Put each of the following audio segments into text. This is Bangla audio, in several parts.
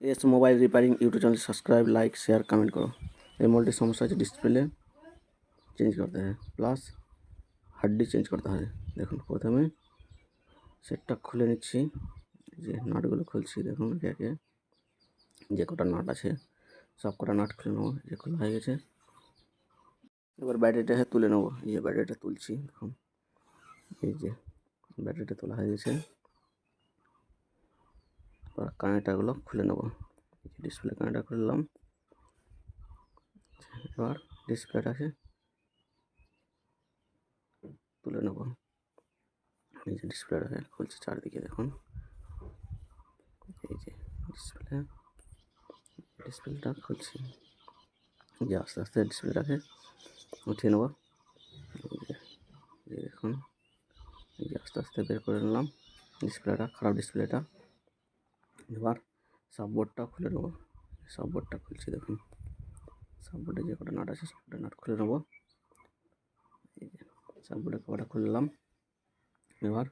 S mobile repairing YouTube channel subscribe like share comment করো। এই মোবাইলটির সমস্যা আছে, ডিসপ্লে চেঞ্জ করতে হয় প্লাস হার্ডডি চেঞ্জ করতে হয়। দেখুন প্রথমে সেটটা খুলে নিচ্ছি, যে নাটগুলো খুলছি। দেখুন একে একে যে কটা নাট আছে সব কটা নাট খুলে নেবো। যে খোলা হয়ে গেছে, এবার ব্যাটারিটা তুলে নেবো। এই যে ব্যাটারিটা তুলছি, দেখুন এই যে ব্যাটারিটা তোলা হয়ে গেছে। এবার কানেক্টারগুলো খুলে নেবো। ডিসপ্লে কানেক্টার খুললাম, এবার ডিসপ্লেটাকে তুলে নেবো। এই যে ডিসপ্লেটাকে খুলছি চারদিকে, দেখুন এই যে ডিসপ্লেটা খুলছি। যে আস্তে আস্তে ডিসপ্লেটাকে উঠিয়ে নেবো। দেখুন এই যে আস্তে আস্তে বের করে নিলাম ডিসপ্লেটা, খারাপ ডিসপ্লেটা। এবার সাববোর্ডটা খুলে নেবো। সাববোর্ডটা খুলছি, দেখুন সাববোর্ডে যে কটা নাট আছে সব কটা নাট খুলে নেবো। এই যে সাববোর্ডের কভারটা খুললাম। এবার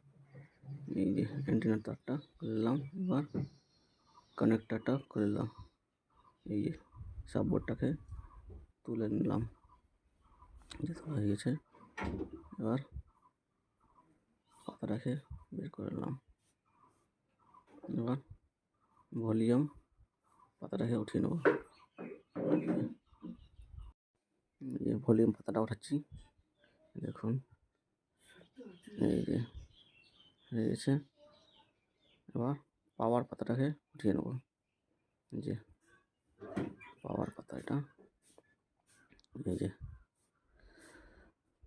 এই যে অ্যান্টেনার তারটা খুললাম। এবার কানেক্টারটা খুললাম। এই যে সাববোর্ডটাকে তুলে নিলাম, যে তোলা হয়ে গেছে। এবার পাতাটাকে বের করে নিলাম। এবার ভলিউম পাতাটাকে উঠিয়ে নেব। এই ভলিউম পাতাটা উঠাচ্ছি, দেখুন এই যে হয়ে গেছে। এবার পাওয়ার পাতাটাকে উঠিয়ে নেব। যে পাওয়ার পাতা, এটা এই যে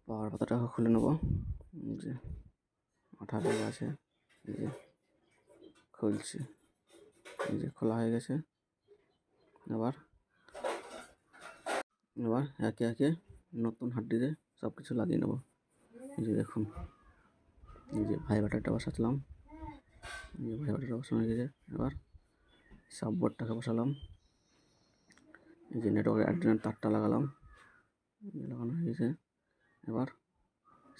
পাওয়ার পাতাটাকে খুলে নেব। যে আঠা লেগে আছে, এই যে খুলছি, এই যে খোলা হয়ে গেছে। এবার একে একে নতুন হাড্ডিতে সব কিছু লাগিয়ে নেব। এই যে দেখুন এই যে ভাইব্রেটরটা বসালাম, এই যে ভাইব্রেটরটা বসানো হয়ে গেছে। এবার সাববোর্ডটাকে বসালাম, এই যে নেটওয়ার্কের অ্যান্টেনার তারটা লাগালাম, লাগানো হয়ে গেছে। এবার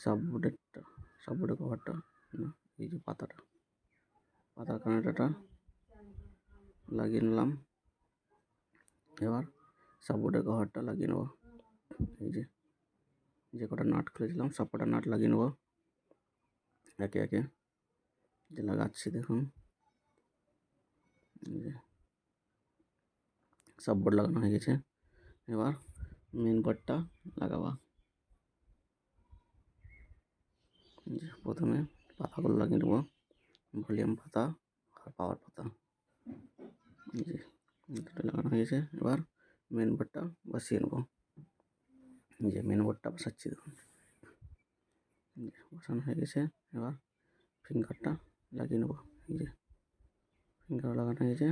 সাববোর্ডের কভারটা, এই যে পাতার কানেক্টরটা লাগিয়ে নিলাম। এবার সাববোর্ডের কভারটা লাগিয়ে নেব। এই যে কটা নাট খুলেছিলাম সব কটা নাট লাগিয়ে নেব একে একে। যে লাগাচ্ছি, দেখুন এই যে সাববোর্ড লাগানো হয়ে গেছে। এবার মেন বোর্ডটা লাগাবো। প্রথমে পাতাগুলো লাগিয়ে নেব, ভলিউম পাতা আর পাওয়ার পাতা। এই যে দুটো লাগানো হয়ে গেছে। এবার মেন বোর্ডটা বসিয়ে নেব। এই যে মেন বোর্ডটা বসাচ্ছি, দেখুন বসানো হয়ে গেছে। এবার ফিঙ্গারটা লাগিয়ে নেব। এই যে ফিঙ্গার লাগানো হয়ে গেছে।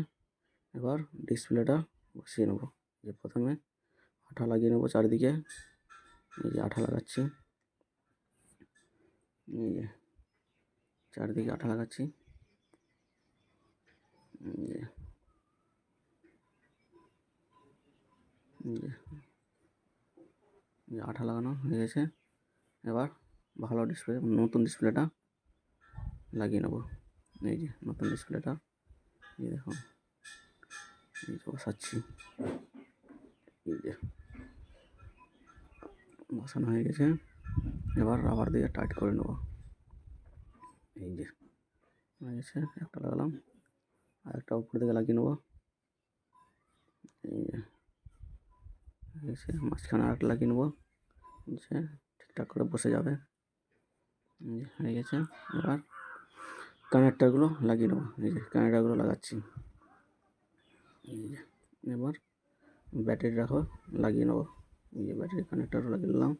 এবার ডিসপ্লেটা বসিয়ে নেব। যে প্রথমে আঠা লাগিয়ে নেব চারিদিকে। এই যে আঠা লাগাচ্ছি, এই যে চারিদিকে আঠা লাগাচ্ছি। আঠা লাগানো হয়ে গেছে। এবার ভালো ডিসপ্লে, নতুন ডিসপ্লেটা লাগিয়ে নেব। এই যে নতুন ডিসপ্লেটা, এই দেখুন এই যে বসাচ্ছি। এই যে বসানো হয়ে গেছে। এবার রাবার দিয়ে টাইট করে নেব। এই যে হয়ে গেছে, একটা লাগালাম আর একটা উপর দিকে লাগিয়ে নেব। এই যে হয়ে গেছে, মাঝখানে আর একটা লাগিয়ে নেব, যে ঠিকঠাক করে বসে যাবে। হয়ে গেছে। এবার কানেক্টারগুলো লাগিয়ে নেব। এই যে কানেক্টারগুলো লাগাচ্ছি। এই যে এবার ব্যাটারি রাখো লাগিয়ে নেব। এই যে ব্যাটারি কানেক্টারও লাগিয়ে নিলাম।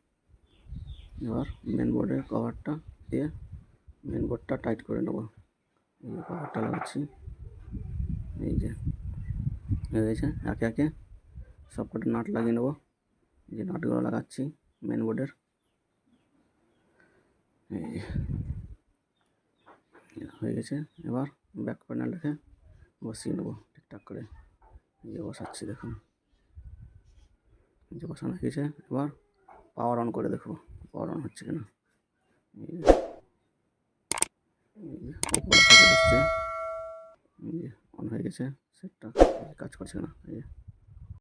এবার মেন বোর্ডের কভারটা দিয়ে মেন বোর্ডটা টাইট করে নেব। এই যে কভারটা লাগাচ্ছি। এই যে হয়ে গেছে। একে একে সব কটা নাট লাগিয়ে নেব। এই যে নাটগুলো লাগাচ্ছি মেন বোর্ডের। এই যে হয়ে গেছে। এবার ব্যাক প্যানেলটাকে বসিয়ে নেব ঠিকঠাক করে। এই যে বসাচ্ছি, দেখুন এই যে বসানো হয়ে গেছে। এবার পাওয়ার অন করে দেখো পাওয়ার অন হচ্ছে কিনা। এই যে উপরে থেকে দিচ্ছে, এই যে অন হয়ে গেছে সেটটা, কাজ করছে না। এই যে